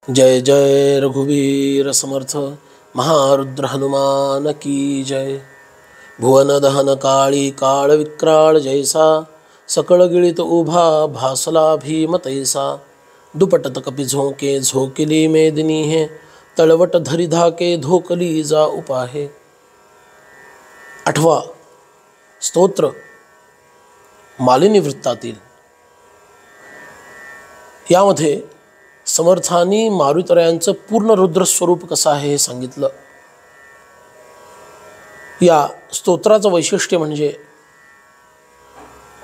जय जय रघुवीर समर्थ महारुद्र हनुमान की जय। भुवन दहन काळी काळ विक्राळ जैसा, सकळ गिळित उभा भासला भीम तैसा। दुपटत कपी झोके झोकिली मेदिनी हे, तळवट धरी धाके धोकली जा उपाहे। आठवा स्तोत्र मालिनी वृत्तातील। यामध्ये समर्थांनी मारुतरायांचं पूर्ण रुद्र स्वरूप कसं आहे हे सांगितलं। या स्तोत्राचं वैशिष्ट्य म्हणजे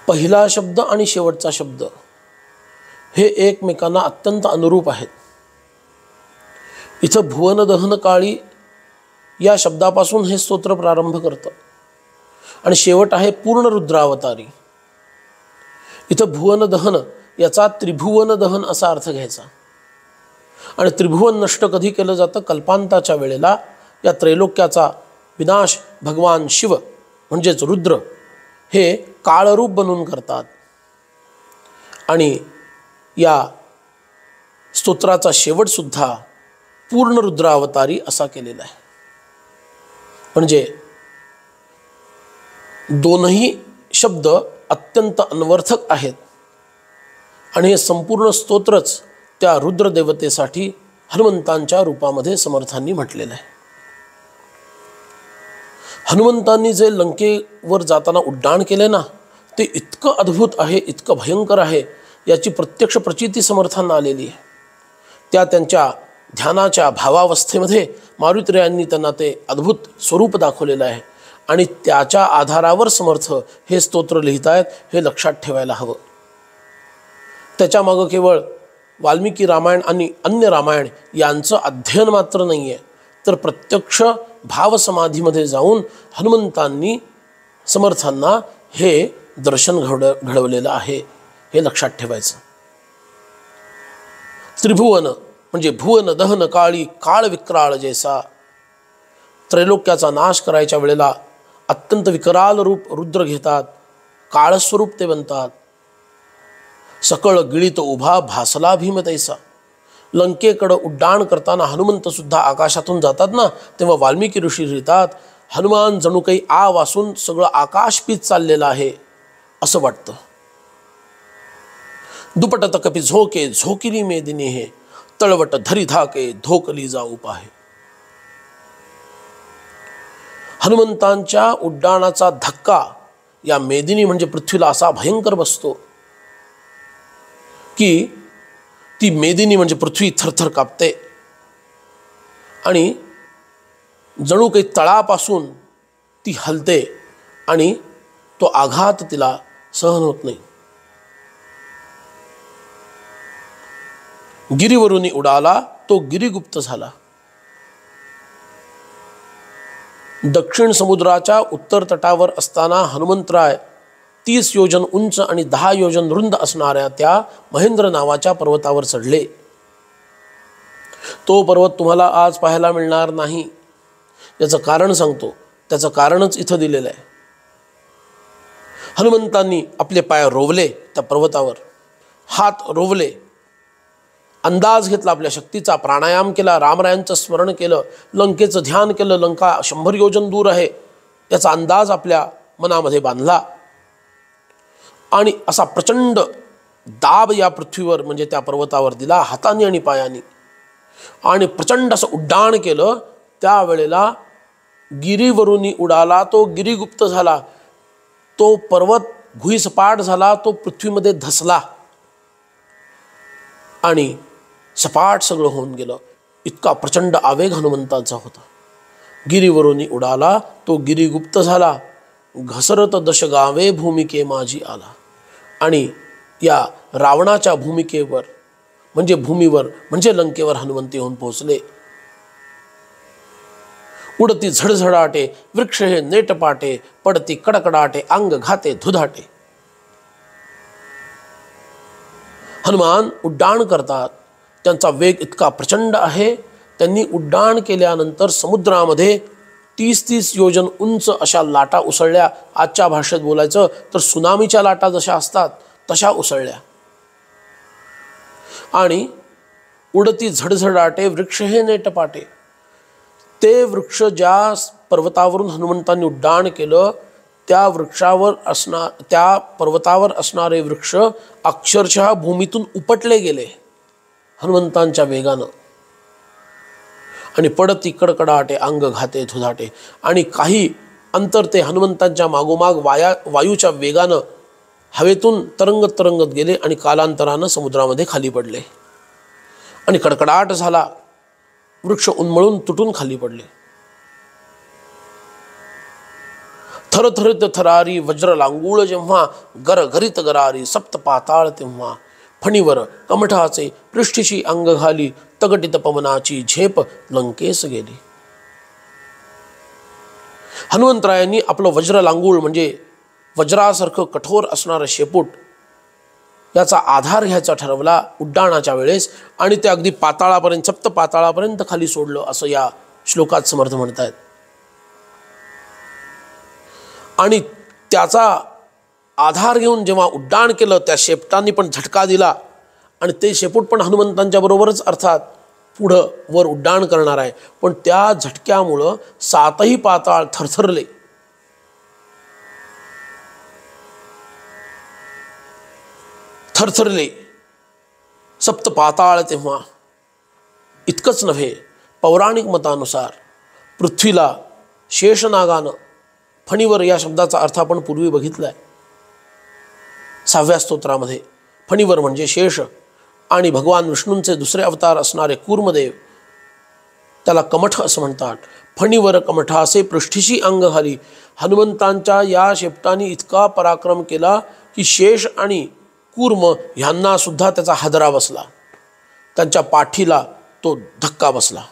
पहिला शब्द आणि शेवटचा शब्द हे एकमेकांना अत्यंत अनुरूप आहेत। इथं भुवन दहन काळी या शब्दापासून हे स्तोत्र प्रारंभ करतं आणि शेवट आहे पूर्ण रुद्रावतारी। इथं भुवन दहन याचा त्रिभुवन दहन असा अर्थ घ्यायचा आणि त्रिभुवन नष्ट कधी केलं जातं? कल्पांताच्या वेळेला या त्रैलोक्याचा विनाश भगवान शिव म्हणजेच रुद्र हे काळरूप बनून करतात। आणि या स्तोत्राचा शेवटसुद्धा पूर्ण रुद्रावतारी असा केलेला आहे। म्हणजे दोनही शब्द अत्यंत अन्वर्थक आहेत आणि हे संपूर्ण स्तोत्रच त्या रुद्र देवतेसाठी हनुमंतांच्या रूपामध्ये समर्थांनी म्हटलेलं आहे। हनुमंतांनी जे लंकेवर जाताना उड्डाण केले ना, ते इतकं अद्भुत आहे, इतकं भयंकर आहे, याची प्रत्यक्ष प्रचिती समर्थांना आलेली आहे। त्यांच्या ध्यानाच्या भावावस्थेमध्ये मारुतरायांनी त्यांना ते अद्भुत स्वरूप दाखवलेलं आहे आणि त्याच्या आधारावर समर्थ हे स्तोत्र लिहित आहेत हे लक्षात ठेवायला हवं। त्याच्यामागं केवळ वाल्मिकी रामायण आणि अन्य रामायण यांचं अध्ययन मात्र नाही आहे, तर प्रत्यक्ष भावसमाधीमध्ये जाऊन हनुमंतांनी समर्थांना हे दर्शन घडवलेलं आहे हे लक्षात ठेवायचं। त्रिभुवन म्हणजे भुवन दहन काळी काळ विक्राळ जैसा, त्रैलोक्याचा नाश करायच्या वेळेला अत्यंत विकराल रूप रुद्र घेतात, काळस्वरूप ते बनतात। सकळ गिळित उभा भासला भीम तैसा, लंकेकडं उड्डाण करताना हनुमंत सुद्धा आकाशातून जातात ना, तेव्हा वाल्मिकी ऋषी लिहितात हनुमान जणू काही आ वासून सगळं आकाश पीत चाललेलं आहे असं वाटतं। दुपटत कपी झोके झोकिली मेदिनी हे, तळवट धरी धाके धोकली जा उपाहे। हनुमंतांच्या उड्डाणाचा धक्का या मेदिनी म्हणजे पृथ्वीला असा भयंकर बसतो की ती मेदिनी म्हणजे पृथ्वी थरथर कापते आणि जणू काही तळापासून ती हलते आणि तो आघात तिला सहन होत नाही। गिरीवरुनी उडाला तो गिरिगुप्त झाला। दक्षिण समुद्राच्या उत्तर तटावर असताना हनुमंतराय 30 योजन उंच आणि 10 योजन रुंद असणाऱ्या त्या महेंद्र नावाच्या पर्वतावर चढले। तो पर्वत तुम्हाला आज पाहायला मिळणार नाही, याचं कारण सांगतो, त्याचं कारणच इथं दिलेलं आहे। हनुमंतांनी आपले पाय रोवले त्या पर्वतावर, हात रोवले, अंदाज घेतला आपल्या शक्तीचा, प्राणायाम केला, रामरायांचं स्मरण केलं, लंकेचं ध्यान केलं, लंका 100 योजन दूर आहे याचा अंदाज आपल्या मनामध्ये बांधला आणि असा प्रचंड दाब या पृथ्वीवर म्हणजे त्या पर्वतावर दिला हाताने आणि पायाने आणि प्रचंड असं उड्डाण केलं। त्यावेळेला गिरीवरुनी उडाला तो गिरिगुप्त झाला, तो पर्वत भुईसपाट झाला, तो पृथ्वीमध्ये धसला आणि सपाट सगळं होऊन गेलं। इतका प्रचंड आवेग हनुमंतांचा होता। गिरीवरुनी उडाला तो गिरिगुप्त झाला, घसरत दश गावे भूमिके माझी आला। आणि या रावणाच्या भूमिकेवर म्हणजे भूमीवर म्हणजे लंकेवर हनुमंत येऊन पोहोचले। उडती झडझडाटे वृक्ष हे नेटपाटे, पडती कडकडाटे अंग घाते धुधाटे। हनुमान उड्डाण करतात, त्यांचा वेग इतका प्रचंड आहे, त्यांनी उड्डाण केल्यानंतर समुद्रामध्ये 30-30 योजन उंच अशा लाटा उसळल्या। आजच्या भाषेत बोलायचं तर सुनामीच्या लाटा जशा असतात तशा उसळल्या आणि उडती झडझडाटे वृक्ष हे नेटपाटे. ते वृक्ष ज्या पर्वतावरून हनुमंतांनी उड्डाण केलं त्या पर्वतावर असणारे वृक्ष अक्षरशः भूमीतून उपटले गेले हनुमंतांच्या वेगानं. आणि पडती कडकडाटे अंग घाते धुधाटे. आणि काही अंतर ते हनुमंतांच्या मागोमाग वायूच्या वेगानं हवेतून तरंगत तरंगत गेले आणि कालांतरानं समुद्रामध्ये खाली पडले. आणि कडकडाट झाला, वृक्ष उन्मळून तुटून खाली पडले. थरथरित थरारी वज्र लांगूळ जेव्हा, गरगरीत गरारी सप्त पाताळ तेव्हा. फणीवर कमठाचे पृष्ठीशी अंग घाली, तगटित पवनाची झेप लंकेस गेली. हनुमंतरायांनी आपलं वज्र लांगूळ म्हणजे वज्रासारखं कठोर असणारं शेपूट याचा आधार घ्यायचा ठरवला उड्डाणाच्या वेळेस. आणि ते अगदी पाताळापर्यंत सप्त पाताळापर्यंत खाली सोडलं असं या श्लोकात समर्थ म्हणतायत. आणि त्याचा आधार घेऊन जेव्हा उड्डाण केलं त्या शेपटांनी पण झटका दिला. आणि ते शेपूट पण हनुमंतांच्या बरोबरच अर्थात पुढं वर उड्डाण करणार आहे. पण त्या झटक्यामुळं सातही पाताळ थरथरले. थरथरले सप्त पाताळ तेव्हा. इतकंच नव्हे, पौराणिक मतानुसार पृथ्वीला शेषनागानं, फणीवर या शब्दाचा अर्थ आपण पूर्वी बघितलाय 6व्या स्तोत्रामध्ये. फणीवर म्हणजे शेष आणि भगवान विष्णूंचे दुसरे अवतार असणारे कूर्मदेव, त्याला कमठ असं म्हणतात. फणीवर कमठासे पृष्ठीशी अंग घाली. हनुमंतांच्या या शेपटाने इतका पराक्रम केला की शेष आणि कूर्म ह्यांना सुद्धा त्याचा हादरा बसला, त्यांच्या पाठीला तो धक्का बसला.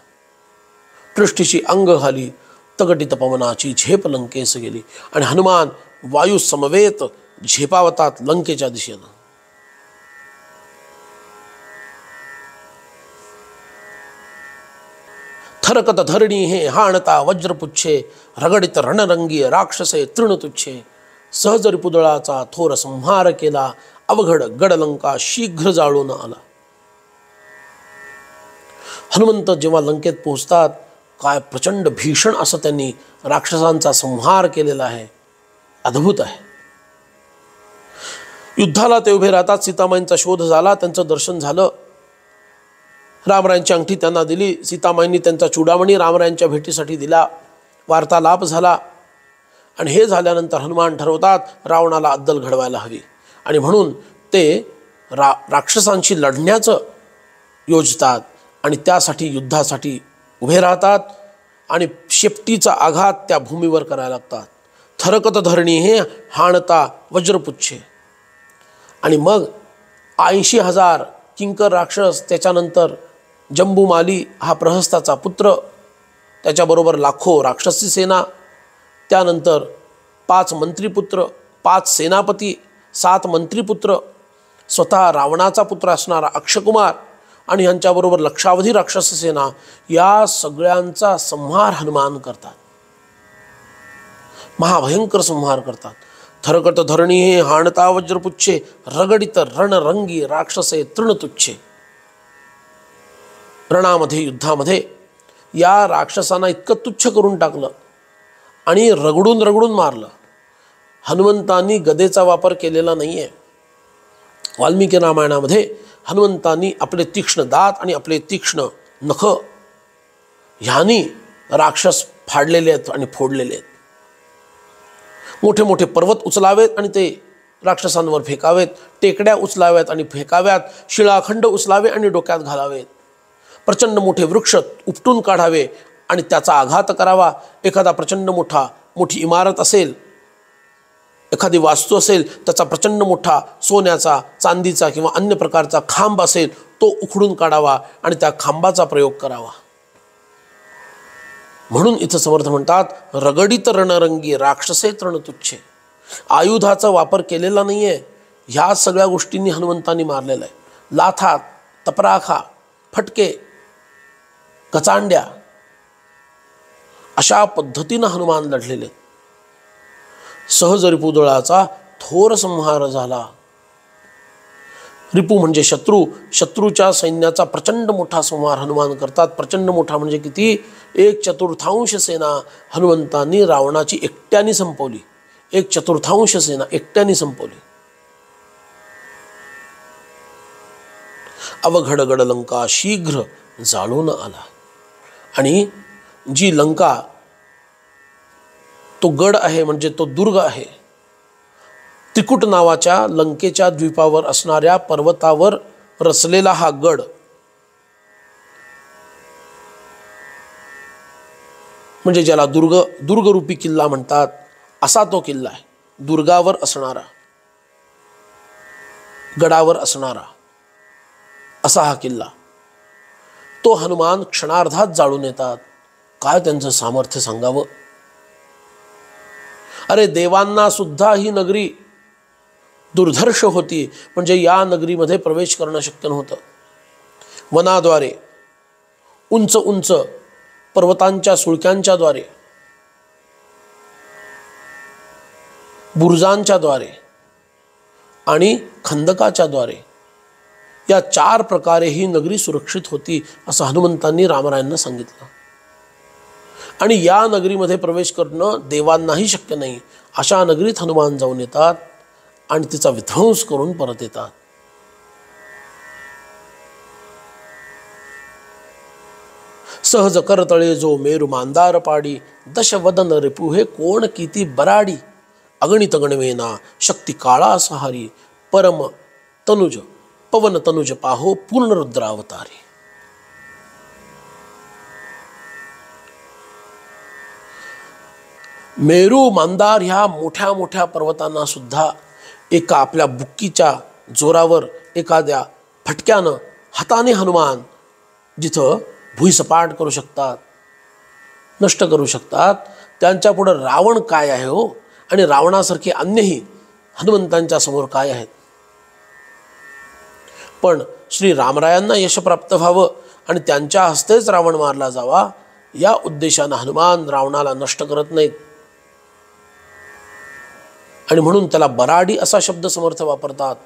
पृष्ठीशी अंग घाली, तगटित पवनाची झेप लंकेस गेली. आणि हनुमान वायू समवेत झेपावतात लंकेच्या दिशेनं. थरकत धरणी हे हाणता वज्रपुच्छे, रगडित रणरंगी राक्षसे तृणतुच्छे. सहज रिपुदळाचा थोर संहार केला, अवघड गडलंका शीघ्र जाळून आला. हनुमंत जेव्हा लंकेत पोहोचतात, काय प्रचंड भीषण असं त्यांनी राक्षसांचा संहार केलेला आहे. अद्भुत आहे. युद्धाला ते उभे राहतात. सीतामाईंचा शोध झाला, त्यांचं दर्शन झालं. रामरायांची अंगठी त्यांना दिली. सीतामाईंनी त्यांचा चूडामणी रामरायांच्या भेटीसाठी दिला. वार्तालाप झाला. आणि हे झाल्यानंतर हनुमान ठरवतात रावणाला अद्दल घडवायला हवी. आणि म्हणून ते राक्षसांशी लढण्याचं योजतात आणि त्यासाठी युद्धासाठी उभे राहतात. आणि शेपटीचा आघात त्या भूमीवर करायला लागतात. थरकत धरणी हे हाणता वज्रपुच्छे. आणि मग 80,000 किंकर राक्षस, त्याच्यानंतर जंबूमाली हा प्रहस्ताचा पुत्र, त्याच्याबरोबर लाखो राक्षसी सेना, त्यानंतर 5 मंत्रीपुत्र, 5 सेनापती, 7 मंत्रीपुत्र, स्वतः रावणाचा पुत्र असणारा अक्षकुमार आणि यांच्याबरोबर लक्षावधी राक्षस सेना, या सगळ्यांचा संहार हनुमान करतात. महाभयंकर संहार करतात. थरकट धरणी हे हाणता वज्रपुच्छे, रगडित रणरंगी राक्षसे तृणतुच्छे. रणामध्ये, युद्धामध्ये या राक्षसांना इतकं तुच्छ करून टाकलं आणि रगडून रगडून मारलं. हनुमंतांनी गदेचा वापर केलेला नाही आहे. वाल्मिकी रामायणामध्ये हनुमंतांनी आपले तीक्ष्ण दात आणि आपले तीक्ष्ण नख ह्यांनी राक्षस फाडलेले आहेत आणि फोडलेले आहेत. मोठे मोठे पर्वत उचलावेत आणि ते राक्षसांवर फेकावेत. टेकड्या उचलाव्यात आणि फेकाव्यात. शिळाखंड उचलावे आणि डोक्यात घालावेत. प्रचंड मोठे वृक्ष उपटून काढावे आणि त्याचा आघात करावा. एखादा प्रचंड मोठी इमारत असेल, एखादी वास्तू असेल, त्याचा प्रचंड मोठा सोन्याचा, चांदीचा किंवा अन्य प्रकारचा खांब असेल, तो उखडून काढावा आणि त्या खांबाचा प्रयोग करावा. म्हणून इथं समर्थ म्हणतात रगडित रणरंगी राक्षसे तृणतुच्छे. आयुधाचा वापर केलेला नाही आहे. ह्या सगळ्या गोष्टींनी हनुमंतांनी मारलेला आहे. लाथा, तपराखा, फटके, कचांड्या, अशा पद्धतीनं हनुमान लढलेले. सहज रिपुदळाचा थोर संहार झाला. रिपू म्हणजे शत्रू, शत्रूच्या सैन्याचा प्रचंड मोठा संहार हनुमान करतात. प्रचंड मोठा म्हणजे किती? 1/4 सेना हनुमंतांनी रावणाची एकट्याने संपवली. 1/4 सेना एकट्याने संपवली. अवघड गड लंका शीघ्र जाळून आला. आणि जी लंका, तो गड आहे म्हणजे तो दुर्ग आहे, त्रिकुट नावाच्या लंकेच्या द्वीपावर असणाऱ्या पर्वतावर रचलेला हा गड म्हणजे ज्याला दुर्गरूपी किल्ला म्हणतात, असा तो किल्ला आहे. दुर्गावर असणारा, गडावर असणारा असा हा किल्ला. तो हनुमान क्षणार्धात जाळून येतात. काय त्यांचं सामर्थ्य सांगावं. अरे देवांना सुद्धा ही नगरी दुर्धर्ष होती, म्हणजे या नगरीमध्ये प्रवेश करणं शक्य नव्हतं. वनाद्वारे, उंच उंच पर्वतांच्या सुळक्यांच्या द्वारे, बुरुजांच्या द्वारे आणि खंदकाच्या द्वारे, या 4 प्रकारे ही नगरी सुरक्षित होती असं हनुमंतांनी रामरायांना सांगितलं. आणि या नगरीमध्ये प्रवेश करणं देवांनाही शक्य नाही. अशा नगरीत हनुमान जाऊन येतात आणि तिचा विध्वंस करून परत येतात. सहज करतळे जो मेरु मांदार पाडी, दशवदन रिपु हे कोण किती बराडी, अगणित गणवेना शक्ती काळा सहारी, परम तनुज पवन तनुज पाहो पूर्ण रुद्रावतारी. मेरू मांदार ह्या मोठ्या मोठ्या पर्वतांना सुद्धा एका आपल्या बुक्कीच्या जोरावर, एखाद्या फटक्यानं हाताने हनुमान जिथं भुईसपाट करू शकतात, नष्ट करू शकतात, त्यांच्यापुढं रावण काय आहे हो. आणि रावणासारखे अन्यही हनुमंतांच्या समोर काय आहेत. पण श्री रामरायांना यश प्राप्त व्हावं आणि त्यांच्या हस्तेच रावण मारला जावा, या उद्देशानं हनुमान रावणाला नष्ट करत नाहीत. आणि म्हणून त्याला बराडी असा शब्द समर्थ वापरतात.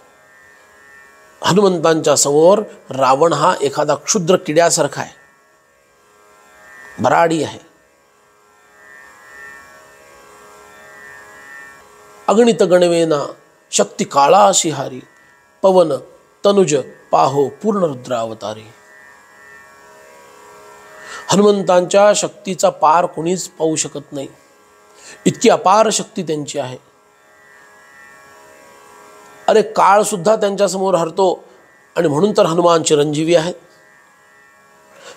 हनुमंतांच्या समोर रावण हा एखादा क्षुद्र किड्यासारखा आहे, बराडी आहे. अगणित गणवेना शक्ती काळा शिहारी, पवन तनुज पाहो पूर्ण रुद्रावतारी. हनुमंतांच्या शक्तीचा पार कुणीच पाहू शकत नाही, इतकी अपार शक्ती त्यांची आहे. अरे काळ सुद्धा त्यांच्या समोर हरतो आणि म्हणून तर हनुमान चिरंजीवी आहेत.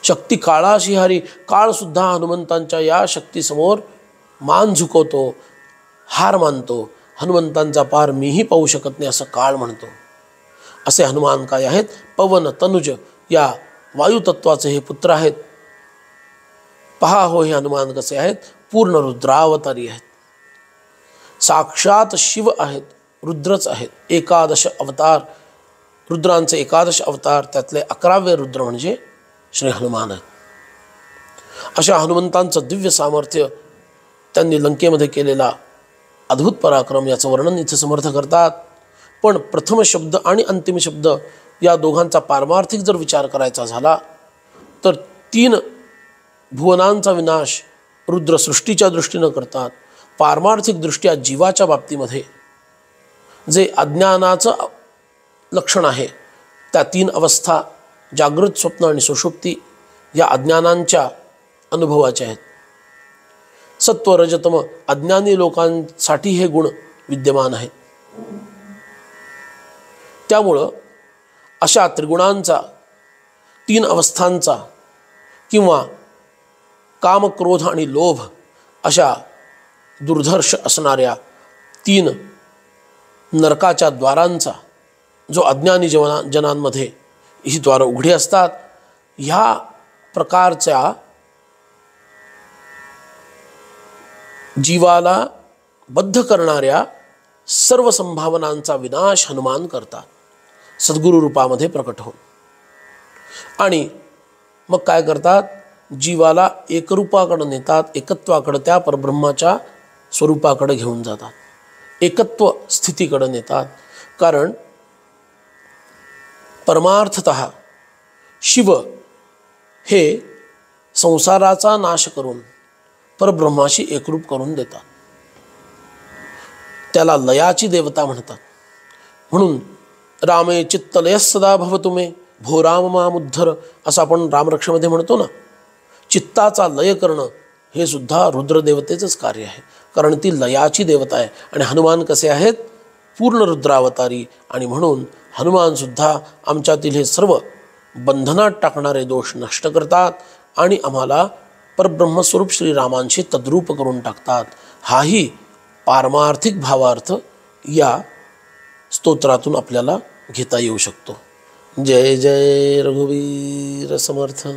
शक्ती काळा शिहारी, काळ सुद्धा हनुमंतांच्या या शक्तीसमोर मान झुकवतो, हार मानतो. हनुमंतांचा पार मीही पाहू शकत नाही असं काळ म्हणतो. असे हनुमान काय आहेत? पवन तनुज या वायुतत्वाचे हे पुत्र आहेत. पहा हो हे हनुमान कसे आहेत? पूर्ण रुद्रावतारी आहेत, साक्षात शिव आहेत, रुद्रच आहेत. 11 अवतार, रुद्रांचे 11 अवतार, त्यातले 11वे रुद्र म्हणजे श्री हनुमान आहेत. अशा हनुमंतांचं दिव्य सामर्थ्य, त्यांनी लंकेमध्ये केलेला अद्भुत पराक्रम याचं वर्णन इथे समर्थ करतात. पण प्रथम शब्द आणि अंतिम शब्द या दोघांचा पारमार्थिक जर विचार करायचा झाला तर 3 भुवनांचा विनाश रुद्र सृष्टीच्या दृष्टीनं करतात. पारमार्थिक दृष्ट्या जीवाच्या बाबतीमध्ये जे अज्ञानाचं लक्षण आहे, त्या 3 अवस्था जागृत, स्वप्न आणि सुषुप्ती या अज्ञानांच्या अनुभवाच्या आहेत. सत्व रजतम अज्ञानी लोकांसाठी हे गुण विद्यमान आहेत. त्यामुळं अशा त्रिगुणांचा, 3 अवस्थांचा किंवा काम, क्रोध आणि लोभ अशा दुर्धर्ष असणाऱ्या 3 नरकाच्या द्वारांचा जो अज्ञानी जनांमध्ये ही द्वारं उघडी असतात, ह्या प्रकारच्या जीवाला बद्ध करणाऱ्या सर्व संभावनांचा विनाश हनुमान करतात सद्गुरु रूपामध्ये प्रकट होऊन. आणि मग काय करतात? जीवाला एकरूपाकडे नेतात, एकत्वाकडे, त्या परब्रह्माच्या स्वरूपाकडे घेऊन जातात, एकत्व स्थितीकडे नेतात. कारण परमार्थतः शिव हे संसाराचा नाश करून परब्रह्माशी एकरूप करून देतात. त्याला लयाची देवता म्हणतात. म्हणून रामे चित्तलयः सदा भवतु मे भो राम मामुद्धर असं आपण रामरक्षेमध्ये म्हणतो ना. चित्ताचा लय करणं हे सुद्धा रुद्रदेवतेचंच कार्य आहे, कारण ती लयाची देवता आहे. आणि हनुमान कसे आहेत? पूर्ण रुद्रावतारी. आणि म्हणून हनुमानसुद्धा आमच्यातील हे सर्व बंधनात टाकणारे दोष नष्ट करतात आणि आम्हाला परब्रह्मस्वरूप श्रीरामांशी तद्रूप करून टाकतात. हाही पारमार्थिक भावार्थ या स्तोत्रातून आपल्याला घेता येऊ शकतो. जय जय रघुवीर समर्थ.